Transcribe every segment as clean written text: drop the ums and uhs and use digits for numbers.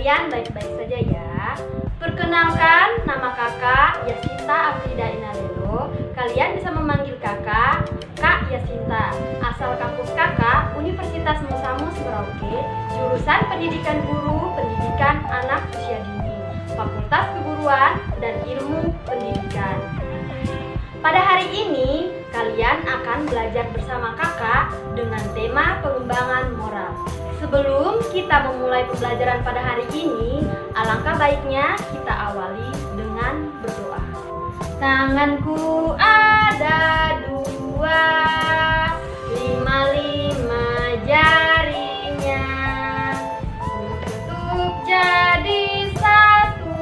kalian baik-baik saja ya. Perkenalkan, nama kakak Yasinta Afrida Inalelo. Kalian bisa memanggil kakak Kak Yasinta. Asal kampus kakak Universitas Musamus Merauke, jurusan Pendidikan Guru, Pendidikan Anak Usia Dini, Fakultas Keguruan dan Ilmu Pendidikan. Pada hari ini, kalian akan belajar bersama kakak dengan tema pengembangan moral. Sebelum kita memulai pembelajaran pada hari ini, alangkah baiknya kita awali dengan berdoa. Tanganku ada dua, lima jarinya, tutup jadi satu,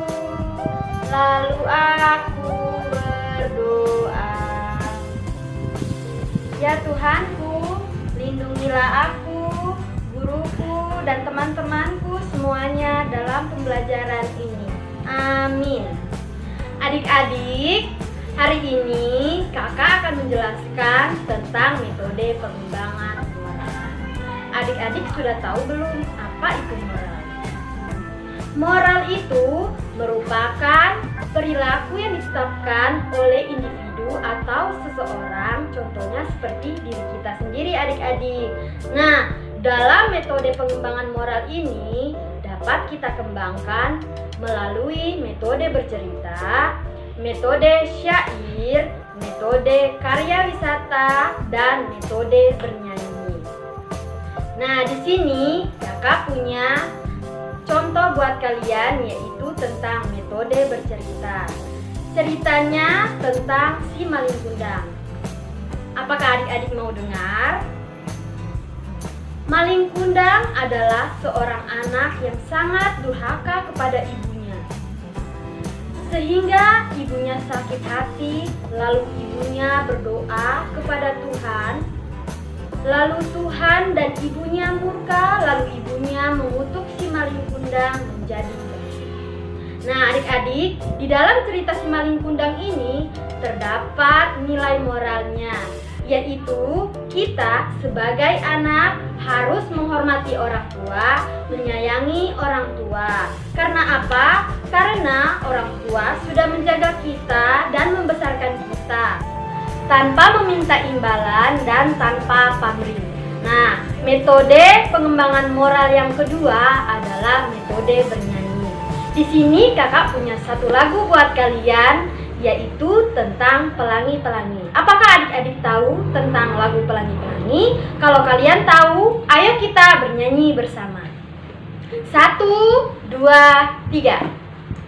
lalu aku berdoa. Ya Tuhanku, lindungilah aku, guruku, dan teman-temanku semuanya dalam pembelajaran ini. Amin. Adik-adik, hari ini kakak akan menjelaskan tentang metode pengembangan moral. Adik-adik sudah tahu belum apa itu moral? Moral itu merupakan perilaku yang ditetapkan oleh individu atau seseorang, contohnya seperti diri kita sendiri adik-adik. Nah, dalam metode pengembangan moral ini dapat kita kembangkan melalui metode bercerita, metode syair, metode karya wisata, dan metode bernyanyi. Nah, di sini kakak punya contoh buat kalian, yaitu tentang metode bercerita. Ceritanya tentang si maling kundang. Apakah adik-adik mau dengar? Maling kundang adalah seorang anak yang sangat durhaka kepada ibunya, sehingga ibunya sakit hati. Lalu ibunya berdoa kepada Tuhan. Lalu Tuhan dan ibunya murka. Lalu ibunya mengutuk si maling kundang menjadi batu. Nah adik-adik, di dalam cerita si maling kundang ini terdapat nilai moralnya, yaitu kita sebagai anak harus menghormati orang tua, menyayangi orang tua. Karena apa? Karena orang tua sudah menjaga kita dan membesarkan kita tanpa meminta imbalan dan tanpa pamrih. Nah, metode pengembangan moral yang kedua adalah metode bernyanyi. Di sini kakak punya satu lagu buat kalian, yaitu tentang pelangi-pelangi. Apakah adik-adik tahu tentang lagu pelangi-pelangi? Kalau kalian tahu, ayo kita bernyanyi bersama. 1, 2, 3.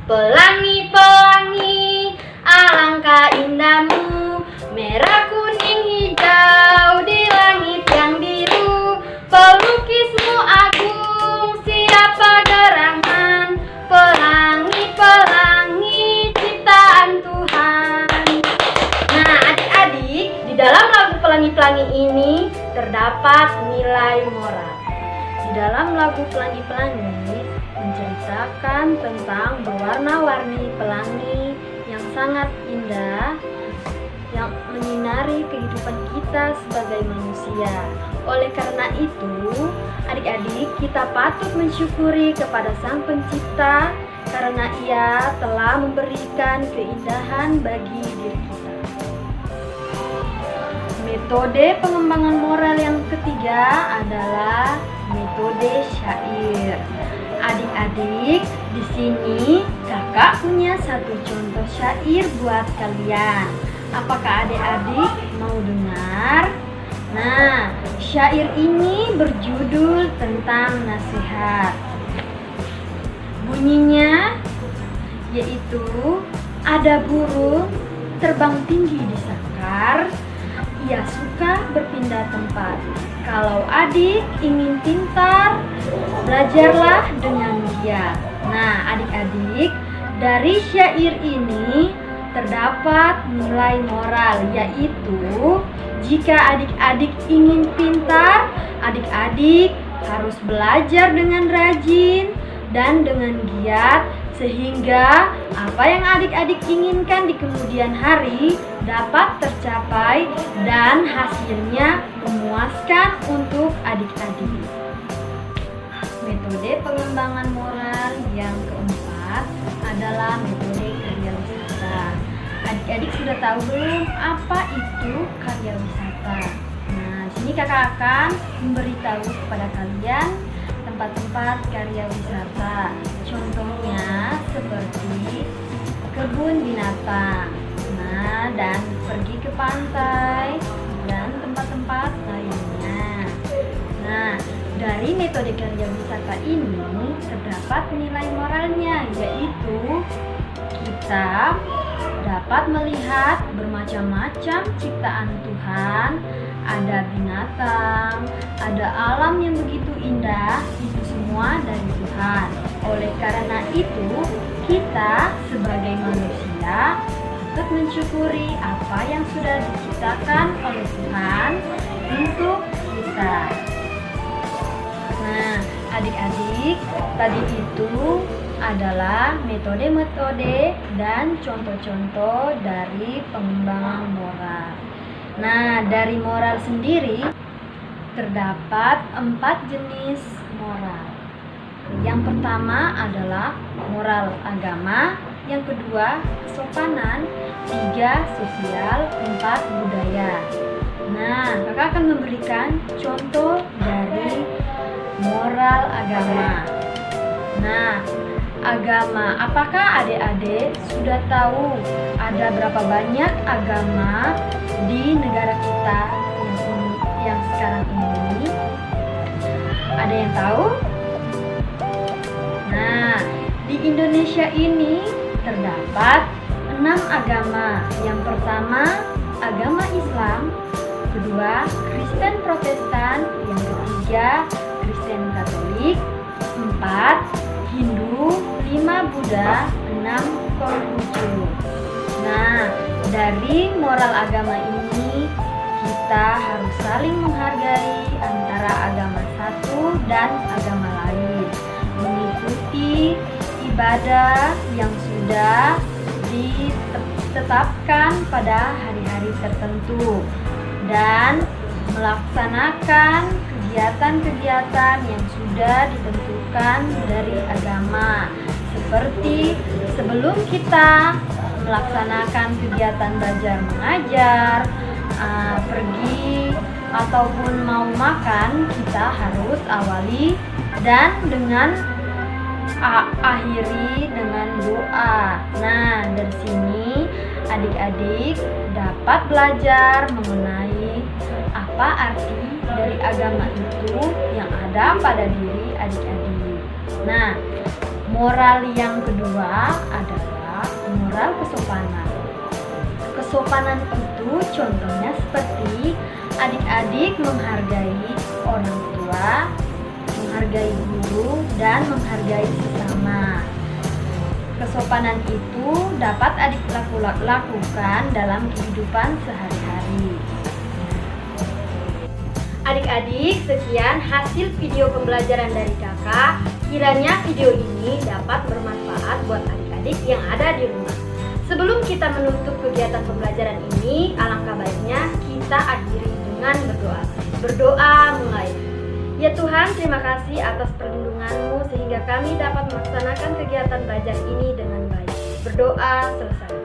Pelangi-pelangi, alangkah indahmu, merah, kuning, hijau di langit yang biru. Pelukismu agung, siapa gerangan, pelangi-pelangi ciptaan Tuhan. Nah adik-adik, di dalam lagu pelangi-pelangi ini terdapat nilai moral. Di dalam lagu pelangi-pelangi menceritakan tentang berwarna-warni pelangi yang sangat indah, yang menyinari kehidupan kita sebagai manusia. Oleh karena itu, adik-adik, kita patut mensyukuri kepada Sang Pencipta karena Ia telah memberikan keindahan bagi diri kita. Metode pengembangan moral yang ketiga adalah metode syair. Adik-adik, di sini kakak punya satu contoh syair buat kalian. Apakah adik-adik mau dengar? Nah, syair ini berjudul tentang nasihat. Bunyinya yaitu, ada burung terbang tinggi di sangkar, ia suka berpindah tempat. Kalau adik ingin pintar, belajarlah dengan giat. Nah, adik-adik, dari syair ini terdapat nilai moral, yaitu jika adik-adik ingin pintar, adik-adik harus belajar dengan rajin dan dengan giat, sehingga apa yang adik-adik inginkan di kemudian hari dapat tercapai dan hasilnya memuaskan untuk adik-adik. Metode Metode pengembangan moral yang keempat adalah metode karya wisata. Adik-adik sudah tahu belum apa itu karya wisata? Nah, di sini kakak akan memberitahu kepada kalian tempat-tempat karya wisata. Contohnya seperti kebun binatang, nah, dan pergi ke pantai dan tempat-tempat lainnya. Nah, dari metode karya wisata ini terdapat nilai moralnya, yaitu kita dapat melihat bermacam-macam ciptaan Tuhan, ada binatang, ada alam yang begitu indah, itu semua dari Tuhan. Oleh karena itu, kita sebagai manusia patut mensyukuri apa yang sudah diciptakan oleh Tuhan untuk kita. Nah, adik-adik, tadi itu adalah metode-metode dan contoh-contoh dari pengembangan moral. Nah, dari moral sendiri terdapat 4 jenis moral. Yang pertama adalah moral agama, yang kedua kesopanan, 3 sosial, 4 budaya. Nah, kakak akan memberikan contoh dari moral agama. Nah, agama, apakah adik-adik sudah tahu ada berapa banyak agama di negara kita yang sekarang ini? Ada yang tahu? Nah, di Indonesia ini terdapat 6 agama. Yang pertama, agama Islam, kedua, Kristen Protestan, yang ketiga, Kristen Katolik, 4, Hindu, 5 Buddha, 6 Konghucu. Nah, dari moral agama ini kita harus saling menghargai antara agama satu dan agama lain, mengikuti ibadah yang sudah ditetapkan pada hari-hari tertentu, dan melaksanakan kegiatan-kegiatan yang sudah ditentukan dari agama. Seperti sebelum kita melaksanakan kegiatan belajar mengajar, pergi ataupun mau makan, kita harus awali dan akhiri dengan doa. Nah, dari sini adik-adik dapat belajar mengenai apa arti dari agama itu yang ada pada diri adik-adik. Nah, moral yang kedua adalah moral kesopanan. Kesopanan itu contohnya seperti adik-adik menghargai orang tua, menghargai guru, dan menghargai sesama. Kesopanan itu dapat adik lakukan dalam kehidupan sehari-hari. Adik-adik, sekian hasil video pembelajaran dari kakak. Kiranya video ini dapat bermanfaat buat adik-adik yang ada di rumah. Sebelum kita menutup kegiatan pembelajaran ini, alangkah baiknya kita akhiri dengan berdoa. Berdoa mulai. Ya Tuhan, terima kasih atas perlindungan-Mu sehingga kami dapat melaksanakan kegiatan belajar ini dengan baik. Berdoa selesai.